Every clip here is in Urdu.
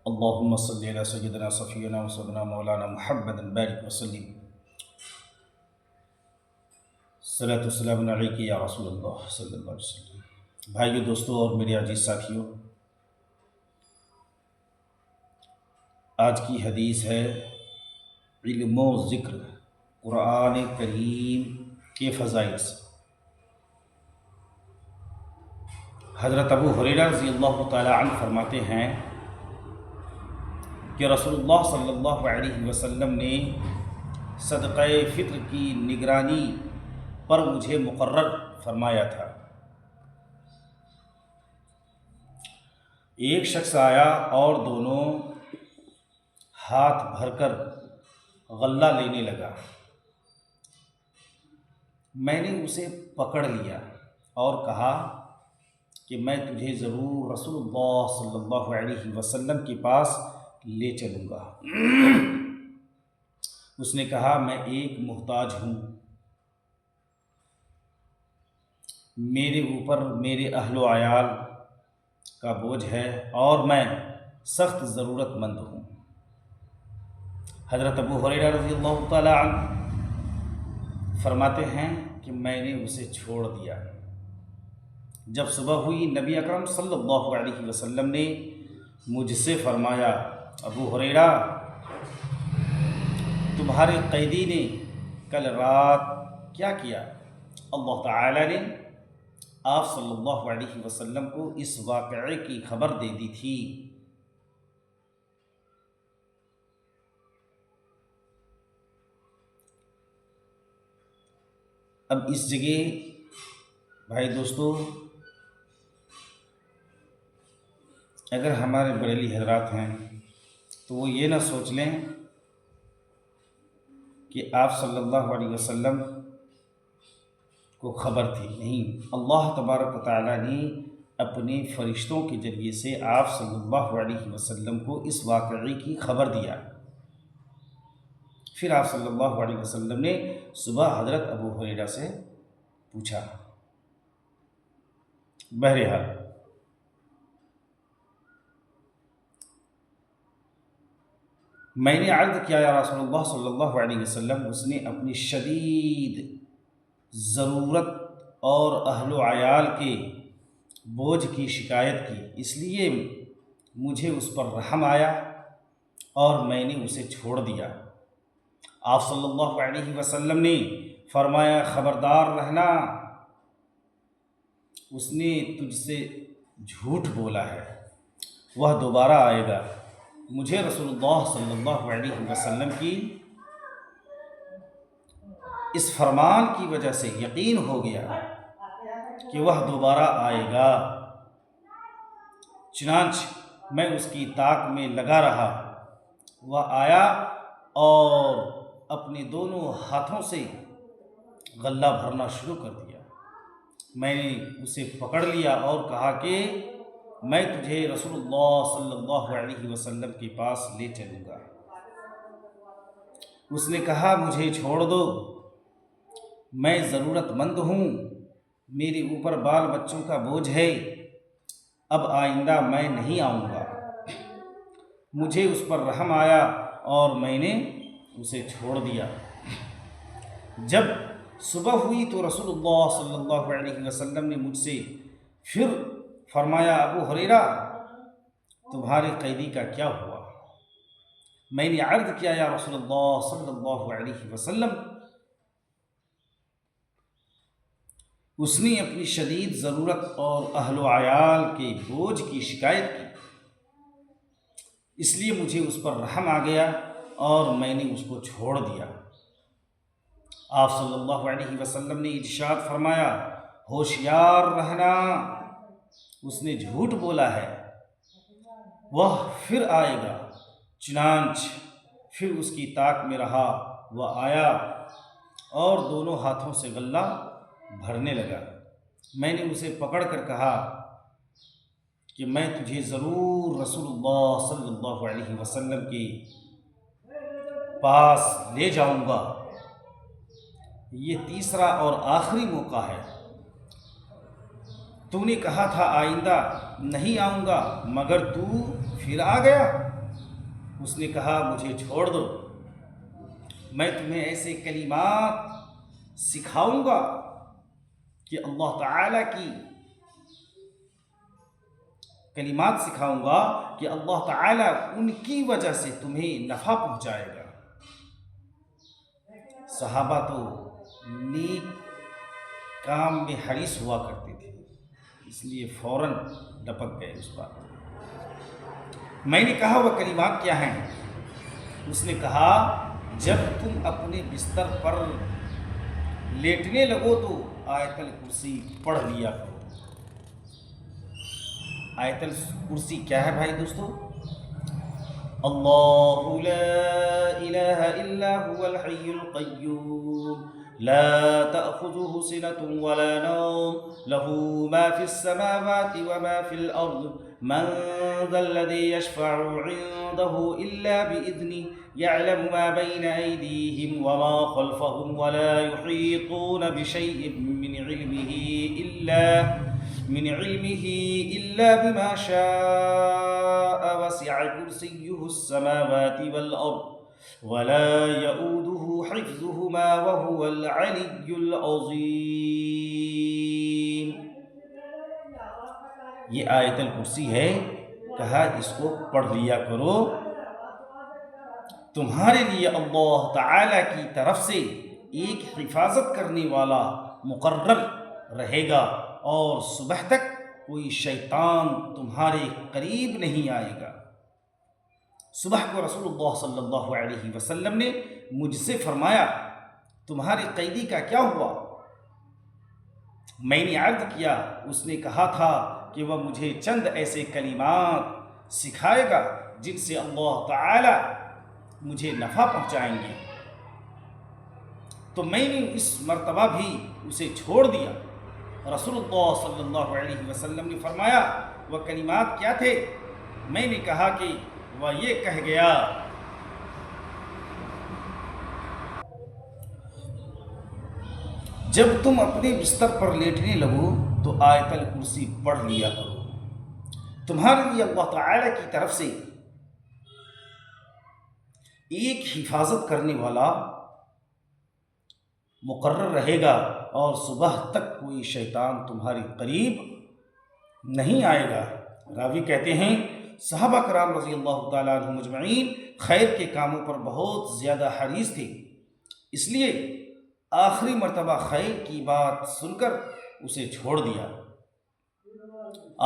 اللهم صل على سيدنا صفينا وسيدنا مولانا محمد بارك وسلم صلاۃ والسلام علیک یا رسول اللہ صلی اللہ علیہ وسلم۔ بھائیو، دوستو اور میرے عزیز ساتھیوں، آج کی حدیث ہے علم و ذکر قرآن کریم کے فضائل سے۔ حضرت ابو ہریرہ رضی اللہ تعالی عنہ فرماتے ہیں کہ رسول اللہ صلی اللہ علیہ وسلم نے صدقہ فطر کی نگرانی پر مجھے مقرر فرمایا تھا۔ ایک شخص آیا اور دونوں ہاتھ بھر کر غلہ لینے لگا۔ میں نے اسے پکڑ لیا اور کہا کہ میں تجھے ضرور رسول اللہ صلی اللہ علیہ وسلم کے پاس لے چلوں گا۔ اس نے کہا، میں ایک محتاج ہوں، میرے اوپر میرے اہل و عیال کا بوجھ ہے اور میں سخت ضرورت مند ہوں۔ حضرت ابو ہریرہ رضی اللہ تعالی عنہ فرماتے ہیں کہ میں نے اسے چھوڑ دیا۔ جب صبح ہوئی، نبی اکرم صلی اللہ علیہ وسلم نے مجھ سے فرمایا، ابو ہریرہ، تمہارے قیدی نے کل رات کیا کیا؟ اللہ تعالی نے آپ صلی اللہ علیہ وسلم کو اس واقعے کی خبر دے دی تھی۔ اب اس جگہ بھائی دوستو، اگر ہمارے بریلی حضرات ہیں تو وہ یہ نہ سوچ لیں کہ آپ صلی اللہ علیہ وسلم کو خبر تھی، نہیں، اللہ تبارک و تعالیٰ نے اپنے فرشتوں کے ذریعے سے آپ صلی اللہ علیہ وسلم کو اس واقعے کی خبر دیا۔ پھر آپ صلی اللہ علیہ وسلم نے صبح حضرت ابو ہریرہ سے پوچھا۔ بہرحال میں نے عرض کیا، یا رسول اللہ صلی اللہ علیہ وسلم، اس نے اپنی شدید ضرورت اور اہل و عیال کے بوجھ کی شکایت کی، اس لیے مجھے اس پر رحم آیا اور میں نے اسے چھوڑ دیا۔ آپ صلی اللہ علیہ وسلم نے فرمایا، خبردار رہنا، اس نے تجھ سے جھوٹ بولا ہے، وہ دوبارہ آئے گا۔ مجھے رسول اللہ صلی اللہ علیہ وسلم کی اس فرمان کی وجہ سے یقین ہو گیا کہ وہ دوبارہ آئے گا۔ چنانچہ میں اس کی طاق میں لگا رہا، وہ آیا اور اپنے دونوں ہاتھوں سے غلہ بھرنا شروع کر دیا۔ میں نے اسے پکڑ لیا اور کہا کہ میں تجھے رسول اللہ صلی اللہ علیہ وسلم کے پاس لے چلوں گا۔ اس نے کہا، مجھے چھوڑ دو، میں ضرورت مند ہوں، میرے اوپر بال بچوں کا بوجھ ہے، اب آئندہ میں نہیں آؤں گا۔ مجھے اس پر رحم آیا اور میں نے اسے چھوڑ دیا۔ جب صبح ہوئی تو رسول اللہ صلی اللہ علیہ وسلم نے مجھ سے پھر فرمایا، ابو ہریرہ، تمہارے قیدی کا کیا ہوا؟ میں نے عرض کیا، یا رسول اللہ صلی اللہ علیہ وسلم، اس نے اپنی شدید ضرورت اور اہل و عیال کے بوجھ کی شکایت کی، اس لیے مجھے اس پر رحم آ گیا اور میں نے اس کو چھوڑ دیا۔ آپ صلی اللہ علیہ وسلم نے ارشاد فرمایا، ہوشیار رہنا، اس نے جھوٹ بولا ہے، وہ پھر آئے گا۔ چنانچہ پھر اس کی طاق میں رہا، وہ آیا اور دونوں ہاتھوں سے غلہ بھرنے لگا۔ میں نے اسے پکڑ کر کہا کہ میں تجھے ضرور رسول اللہ صلی اللہ علیہ وسلم کے پاس لے جاؤں گا۔ یہ تیسرا اور آخری موقع ہے۔ تو نے کہا تھا آئندہ نہیں آؤں گا، مگر تو پھر آ گیا۔ اس نے کہا مجھے چھوڑ دو، میں تمہیں ایسے کلمات سکھاؤں گا کہ اللہ تعالیٰ کی کلمات سکھاؤں گا کہ اللہ تعالیٰ ان کی وجہ سے تمہیں نفع پہنچائے گا۔ صحابہ تو نیک کام میں حریص ہوا کرتے تھے، اس لیے فوراً ڈپک گئے اس بات۔ میں نے کہا وہ کلمات کیا ہیں؟ اس نے کہا جب تم اپنے بستر پر لیٹنے لگو تو آیت الکرسی پڑھ لیا کرو۔ آیت الکرسی کیا ہے بھائی دوستو؟ اللہ لا الہ الا هو الحی القیوم لا تأخذه سنة ولا نوم له ما في السماوات وما في الأرض من ذا الذي يشفع عنده إلا بإذنه يعلم ما بين أيديهم وما خلفهم ولا يحيطون بشيء من علمه إلا بما شاء وسع كرسيه السماوات والأرض ولا يؤوده حفظهما وهو العلي العظيم۔ یہ آیت الکرسی ہے، کہا اس کو پڑھ لیا کرو، تمہارے لیے اللہ تعالی کی طرف سے ایک حفاظت کرنے والا مقرر رہے گا اور صبح تک کوئی شیطان تمہارے قریب نہیں آئے گا۔ صبح کو رسول اللہ صلی اللہ علیہ وسلم نے مجھ سے فرمایا تمہارے قیدی کا کیا ہوا؟ میں نے عرض کیا اس نے کہا تھا کہ وہ مجھے چند ایسے کلمات سکھائے گا جن سے اللہ تعالی مجھے نفع پہنچائیں گے، تو میں نے اس مرتبہ بھی اسے چھوڑ دیا۔ رسول اللہ صلی اللہ علیہ وسلم نے فرمایا وہ کلمات کیا تھے؟ میں نے کہا کہ وہ یہ کہہ گیا جب تم اپنے بستر پر لیٹنے لگو تو آیت الکرسی پڑھ لیا کرو، تمہارے لیے اللہ تعالی کی طرف سے ایک حفاظت کرنے والا مقرر رہے گا اور صبح تک کوئی شیطان تمہارے قریب نہیں آئے گا۔ راوی کہتے ہیں صحابہ کرام رضی اللہ تعالیٰ عنہم مجمعین خیر کے کاموں پر بہت زیادہ حریص تھے، اس لیے آخری مرتبہ خیر کی بات سن کر اسے چھوڑ دیا۔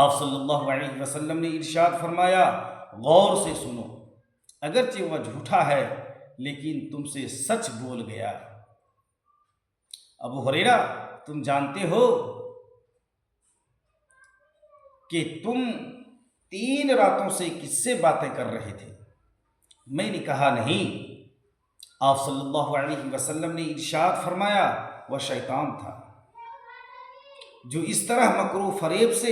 آپ صلی اللہ علیہ وسلم نے ارشاد فرمایا غور سے سنو، اگرچہ وہ جھوٹا ہے لیکن تم سے سچ بول گیا۔ ابو ہریرہ تم جانتے ہو کہ تم 3 راتوں سے کس سے باتیں کر رہے تھے؟ میں نے کہا نہیں۔ آپ صلی اللہ علیہ وسلم نے ارشاد فرمایا وہ شیطان تھا جو اس طرح مکر و فریب سے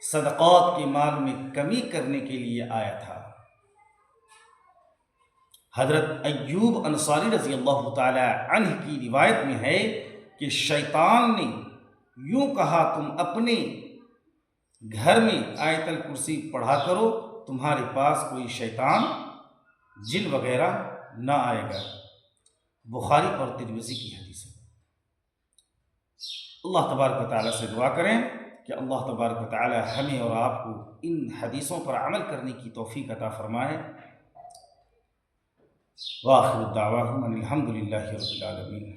صدقات کے مال میں کمی کرنے کے لیے آیا تھا۔ حضرت ایوب انصاری رضی اللہ تعالی عنہ کی روایت میں ہے کہ شیطان نے یوں کہا تم اپنے گھر میں آیت الکرسی پڑھا کرو، تمہارے پاس کوئی شیطان جن وغیرہ نہ آئے گا۔ بخاری اور ترمذی کی حدیث ہے۔ اللہ تبارک و تعالیٰ سے دعا کریں کہ اللہ تبارک و تعالیٰ ہمیں اور آپ کو ان حدیثوں پر عمل کرنے کی توفیق عطا فرمائے۔ وآخر دعواہم ان الحمد للہ رب العالمین۔